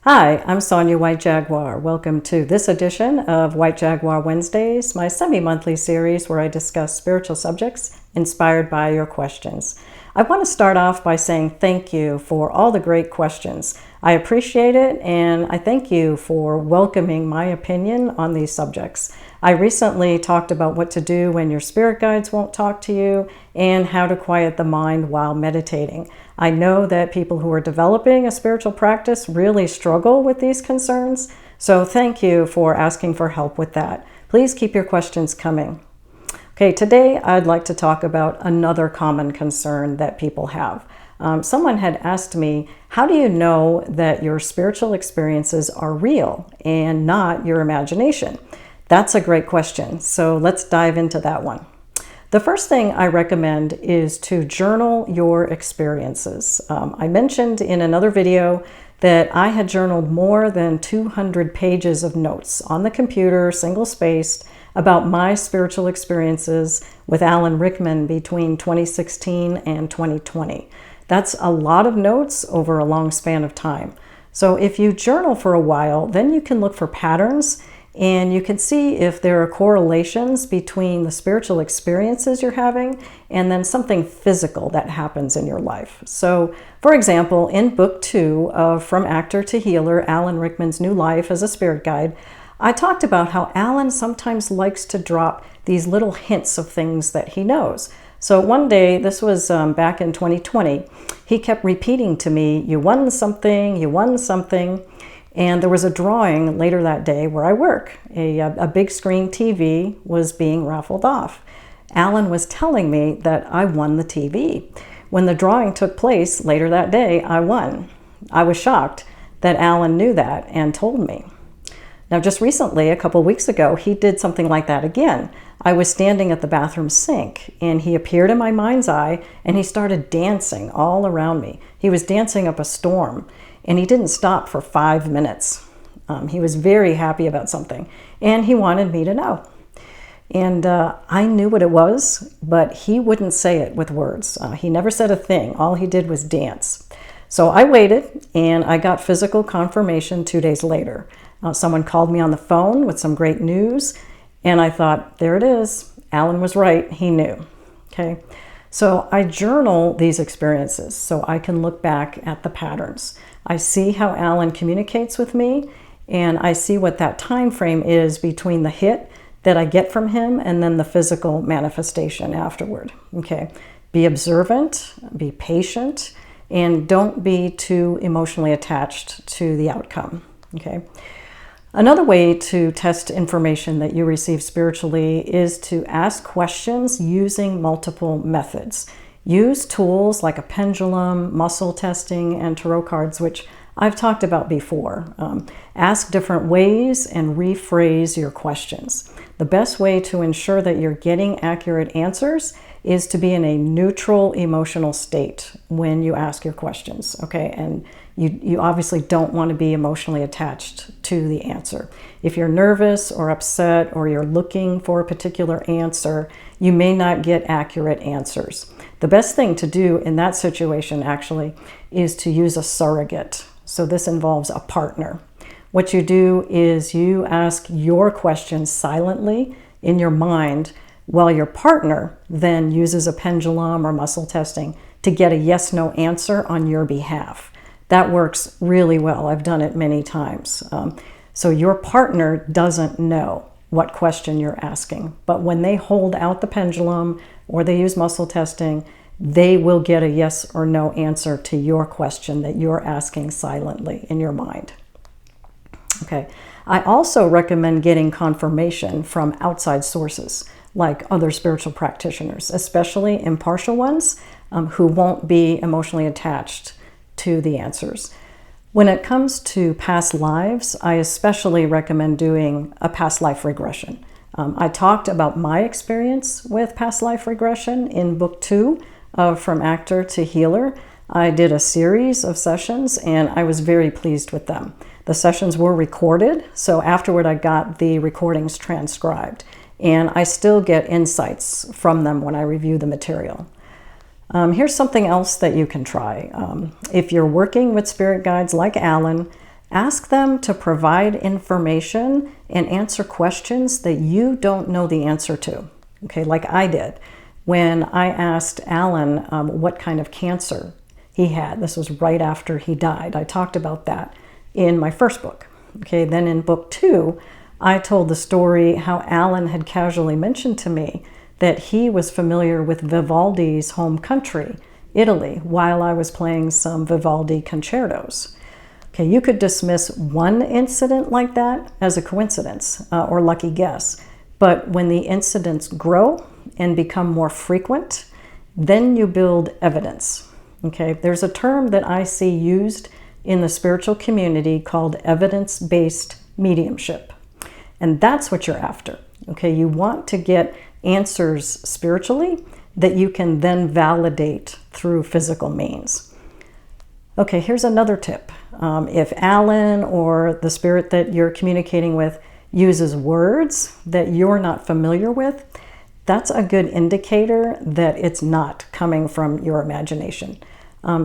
Hi, I'm Sonya White Jaguar. Welcome to this edition of White Jaguar Wednesdays, my semi-monthly series where I discuss spiritual subjects inspired by your questions. I want to start off by saying thank you for all the great questions. I appreciate it, and I thank you for welcoming my opinion on these subjects. I recently talked about what to do when your spirit guides won't talk to you and how to quiet the mind while meditating. I know that people who are developing a spiritual practice really struggle with these concerns, so thank you for asking for help with that. Please keep your questions coming. Okay, today I'd like to talk about another common concern that people have. Someone had asked me, how do you know that your spiritual experiences are real and not your imagination? That's a great question, so let's dive into that one. The first thing I recommend is to journal your experiences. I mentioned in another video that I had journaled more than 200 pages of notes on the computer, single-spaced, about my spiritual experiences with Alan Rickman between 2016 and 2020. That's a lot of notes over a long span of time. So if you journal for a while, then you can look for patterns and you can see if there are correlations between the spiritual experiences you're having and then something physical that happens in your life. So, for example, in book 2 of From Actor to Healer, Alan Rickman's New Life as a Spirit Guide, I talked about how Alan sometimes likes to drop these little hints of things that he knows. So one day, this was back in 2020, he kept repeating to me, you won something, you won something. And there was a drawing later that day where I work. A big screen TV was being raffled off. Alan was telling me that I won the TV. When the drawing took place later that day, I won. I was shocked that Alan knew that and told me. Now, just recently, a couple weeks ago, he did something like that again. I was standing at the bathroom sink, and he appeared in my mind's eye, and he started dancing all around me. He was dancing up a storm, and he didn't stop for 5 minutes. He was very happy about something, and he wanted me to know. And I knew what it was, but he wouldn't say it with words. He never said a thing. All he did was dance. So I waited, and I got physical confirmation 2 days later. Someone called me on the phone with some great news, and I thought, there it is. Alan was right. He knew. Okay. So I journal these experiences so I can look back at the patterns. I see how Alan communicates with me, and I see what that time frame is between the hit that I get from him and then the physical manifestation afterward. Okay. Be observant, be patient, and don't be too emotionally attached to the outcome. Okay. Another way to test information that you receive spiritually is to ask questions using multiple methods. Use tools like a pendulum, muscle testing, and tarot cards, which I've talked about before. Ask different ways and rephrase your questions. The best way to ensure that you're getting accurate answers is to be in a neutral emotional state when you ask your questions, okay? And you obviously don't want to be emotionally attached to the answer. If you're nervous or upset or you're looking for a particular answer, you may not get accurate answers. The best thing to do in that situation actually is to use a surrogate. So this involves a partner. What you do is you ask your questions silently in your mind while your partner then uses a pendulum or muscle testing to get a yes-no answer on your behalf. That works really well. I've done it many times. So your partner doesn't know what question you're asking, but when they hold out the pendulum or they use muscle testing, they will get a yes or no answer to your question that you're asking silently in your mind. Okay. I also recommend getting confirmation from outside sources, like other spiritual practitioners, especially impartial ones who won't be emotionally attached to the answers. When it comes to past lives, I especially recommend doing a past life regression. I talked about my experience with past life regression in book 2 of From Actor to Healer. I did a series of sessions and I was very pleased with them. The sessions were recorded, so afterward I got the recordings transcribed, and I still get insights from them when I review the material. Here's something else that you can try. If you're working with spirit guides like Alan, Ask them to provide information and answer questions that you don't know the answer to. Okay, like I did when I asked Alan what kind of cancer he had. This was right after he died. I talked about that in my first book. Okay, then in book 2, I told the story how Alan had casually mentioned to me that he was familiar with Vivaldi's home country, Italy, while I was playing some Vivaldi concertos. Okay, you could dismiss one incident like that as a coincidence or lucky guess, but when the incidents grow and become more frequent, then you build evidence. Okay, there's a term that I see used in the spiritual community called evidence-based mediumship. And that's what you're after. Okay, you want to get answers spiritually that you can then validate through physical means. Okay, here's another tip. If Alan or the spirit that you're communicating with uses words that you're not familiar with, that's a good indicator that it's not coming from your imagination.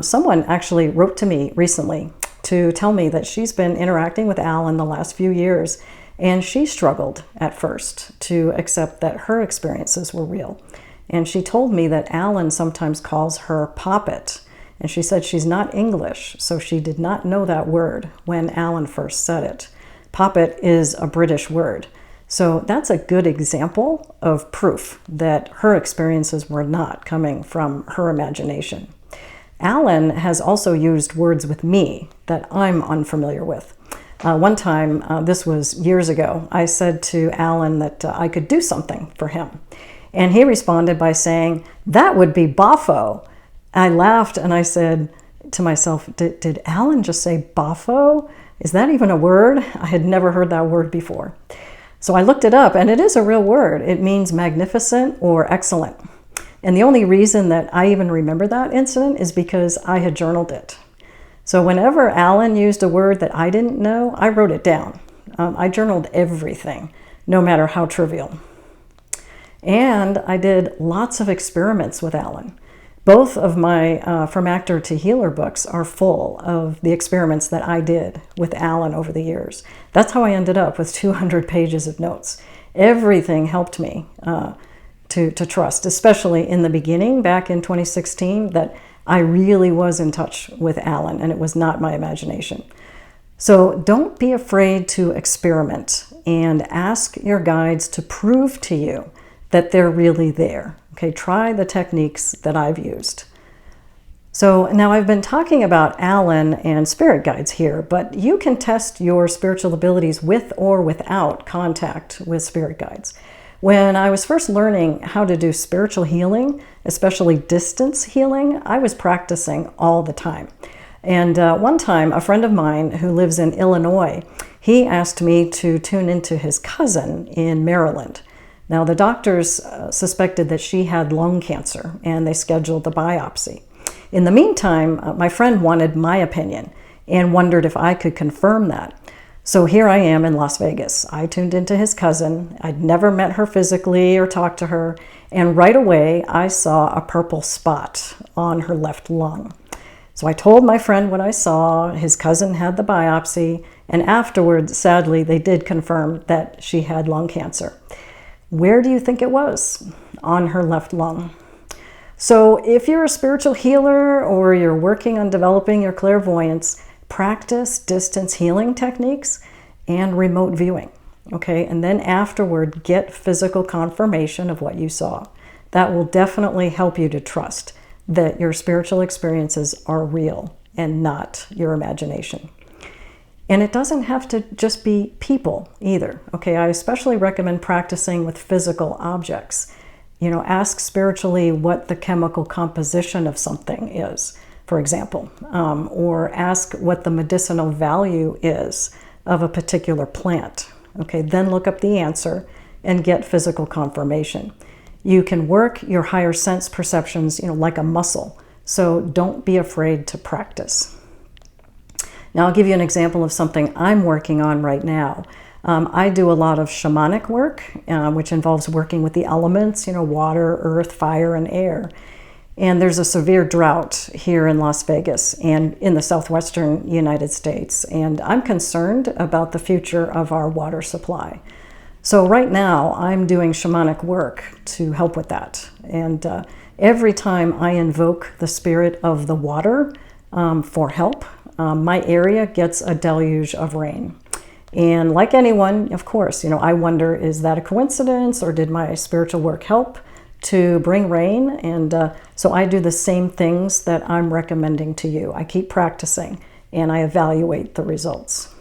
Someone actually wrote to me recently to tell me that she's been interacting with Alan the last few years, and she struggled at first to accept that her experiences were real. And she told me that Alan sometimes calls her poppet. And she said she's not English, so she did not know that word when Alan first said it. Poppet is a British word. So that's a good example of proof that her experiences were not coming from her imagination. Alan has also used words with me that I'm unfamiliar with. One time, this was years ago, I said to Alan that I could do something for him. And he responded by saying, "That would be boffo." I laughed and I said to myself, did Alan just say boffo? Is that even a word? I had never heard that word before. So I looked it up, and it is a real word. It means magnificent or excellent. And the only reason that I even remember that incident is because I had journaled it. So whenever Alan used a word that I didn't know, I wrote it down. I journaled everything, no matter how trivial. And I did lots of experiments with Alan. Both of my From Actor to Healer books are full of the experiments that I did with Alan over the years. That's how I ended up with 200 pages of notes. Everything helped me to trust, especially in the beginning, back in 2016, that I really was in touch with Alan and it was not my imagination. So don't be afraid to experiment and ask your guides to prove to you that they're really there. Okay, try the techniques that I've used. So now I've been talking about Alan and spirit guides here, but you can test your spiritual abilities with or without contact with spirit guides. When I was first learning how to do spiritual healing, especially distance healing, I was practicing all the time. And one time, a friend of mine who lives in Illinois, he asked me to tune into his cousin in Maryland. Now, the doctors suspected that she had lung cancer, and they scheduled the biopsy. In the meantime, my friend wanted my opinion and wondered if I could confirm that. So here I am in Las Vegas. I tuned into his cousin. I'd never met her physically or talked to her, and right away I saw a purple spot on her left lung. So I told my friend what I saw. His cousin had the biopsy, and afterwards, sadly, they did confirm that she had lung cancer. Where do you think it was? On her left lung. So if you're a spiritual healer or you're working on developing your clairvoyance, practice distance healing techniques and remote viewing. Okay, and then afterward, get physical confirmation of what you saw. That will definitely help you to trust that your spiritual experiences are real and not your imagination. And it doesn't have to just be people either. Okay, I especially recommend practicing with physical objects. You know, ask spiritually what the chemical composition of something is, for example, or ask what the medicinal value is of a particular plant. Okay, then look up the answer and get physical confirmation. You can work your higher sense perceptions, like a muscle. So don't be afraid to practice. Now I'll give you an example of something I'm working on right now. I do a lot of shamanic work, which involves working with the elements, water, earth, fire, and air. And there's a severe drought here in Las Vegas and in the southwestern United States. And I'm concerned about the future of our water supply. So right now I'm doing shamanic work to help with that. And every time I invoke the spirit of the water for help, my area gets a deluge of rain. And like anyone, of course, I wonder, is that a coincidence, or did my spiritual work help to bring rain? And so I do the same things that I'm recommending to you. I keep practicing and I evaluate the results.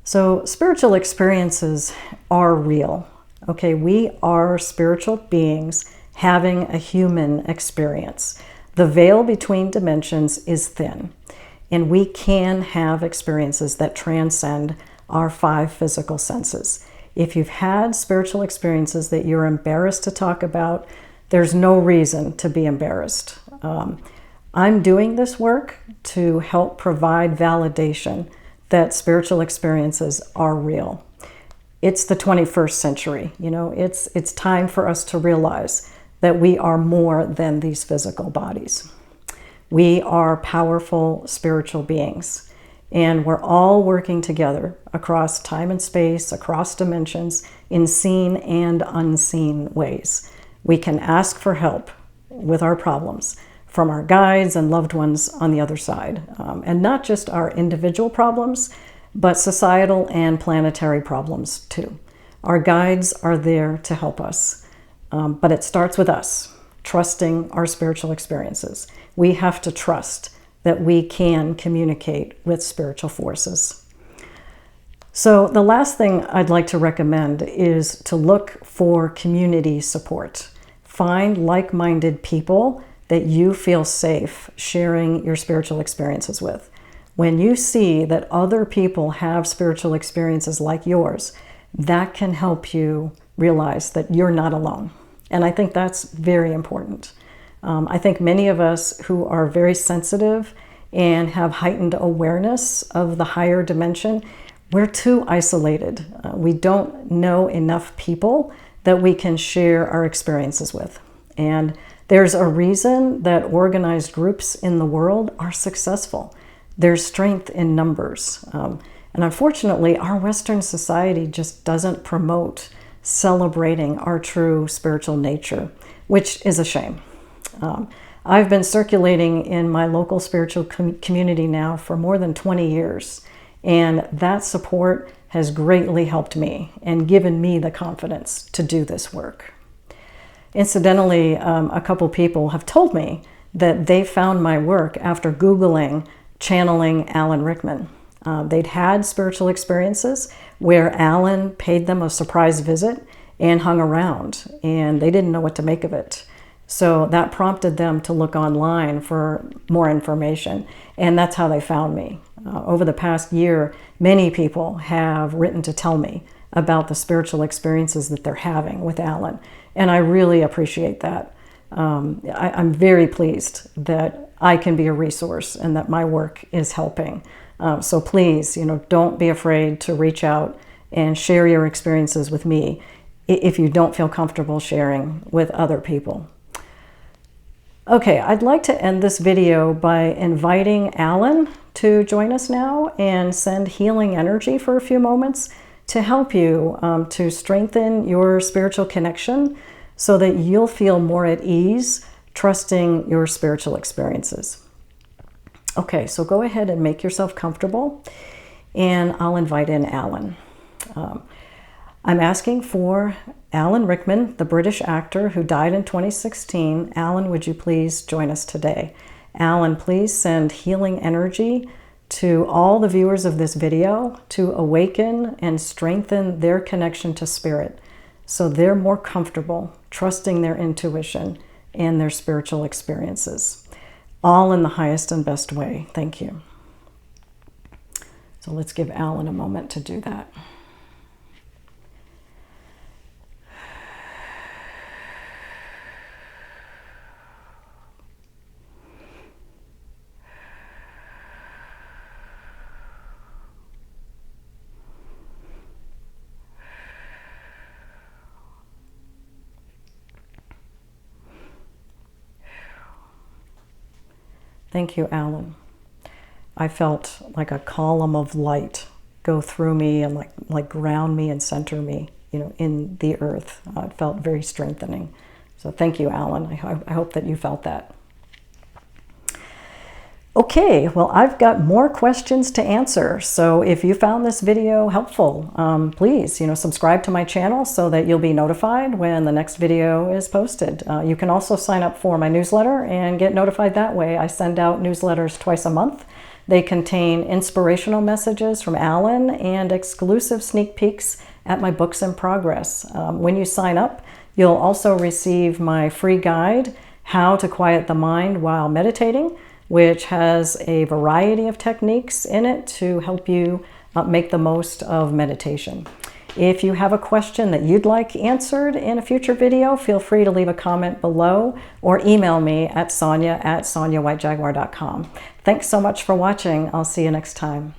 So spiritual experiences are real. Okay, we are spiritual beings having a human experience. The veil between dimensions is thin, and we can have experiences that transcend our 5 physical senses. If you've had spiritual experiences that you're embarrassed to talk about, there's no reason to be embarrassed. I'm doing this work to help provide validation that spiritual experiences are real. It's the 21st century. It's time for us to realize that we are more than these physical bodies. We are powerful spiritual beings. And we're all working together across time and space, across dimensions, in seen and unseen ways. We can ask for help with our problems from our guides and loved ones on the other side. And not just our individual problems, but societal and planetary problems too. Our guides are there to help us. But it starts with us, trusting our spiritual experiences. We have to trust that we can communicate with spiritual forces. So the last thing I'd like to recommend is to look for community support. Find like-minded people that you feel safe sharing your spiritual experiences with. When you see that other people have spiritual experiences like yours, that can help you realize that you're not alone. And I think that's very important. I think many of us who are very sensitive and have heightened awareness of the higher dimension, we're too isolated. We don't know enough people that we can share our experiences with. And there's a reason that organized groups in the world are successful. There's strength in numbers. And unfortunately, our Western society just doesn't promote celebrating our true spiritual nature, which is a shame. I've been circulating in my local spiritual community now for more than 20 years, and that support has greatly helped me and given me the confidence to do this work. Incidentally, a couple people have told me that they found my work after Googling channeling Alan Rickman. They'd had spiritual experiences where Alan paid them a surprise visit and hung around, and they didn't know what to make of it. So that prompted them to look online for more information, and that's how they found me. Over the past year, many people have written to tell me about the spiritual experiences that they're having with Alan, and I really appreciate that. I'm very pleased that I can be a resource and that my work is helping. So please, don't be afraid to reach out and share your experiences with me if you don't feel comfortable sharing with other people. Okay, I'd like to end this video by inviting Alan to join us now and send healing energy for a few moments to help you to strengthen your spiritual connection so that you'll feel more at ease trusting your spiritual experiences. Okay, so go ahead and make yourself comfortable, and I'll invite in Alan. I'm asking for Alan Rickman, the British actor who died in 2016. Alan, would you please join us today? Alan, please send healing energy to all the viewers of this video to awaken and strengthen their connection to spirit so they're more comfortable trusting their intuition and their spiritual experiences. All in the highest and best way. Thank you. So let's give Alan a moment to do that. Thank you, Alan. I felt like a column of light go through me and like ground me and center me, in the earth. It felt very strengthening. So thank you, Alan. I hope that you felt that. Okay, well, I've got more questions to answer. So if you found this video helpful, please, subscribe to my channel so that you'll be notified when the next video is posted. You can also sign up for my newsletter and get notified that way. I send out newsletters twice a month. They contain inspirational messages from Alan and exclusive sneak peeks at my books in progress. When you sign up, you'll also receive my free guide, How to Quiet the Mind While Meditating, which has a variety of techniques in it to help you make the most of meditation. If you have a question that you'd like answered in a future video, feel free to leave a comment below or email me at sonya@sonyawhitejaguar.com. Thanks so much for watching. I'll see you next time.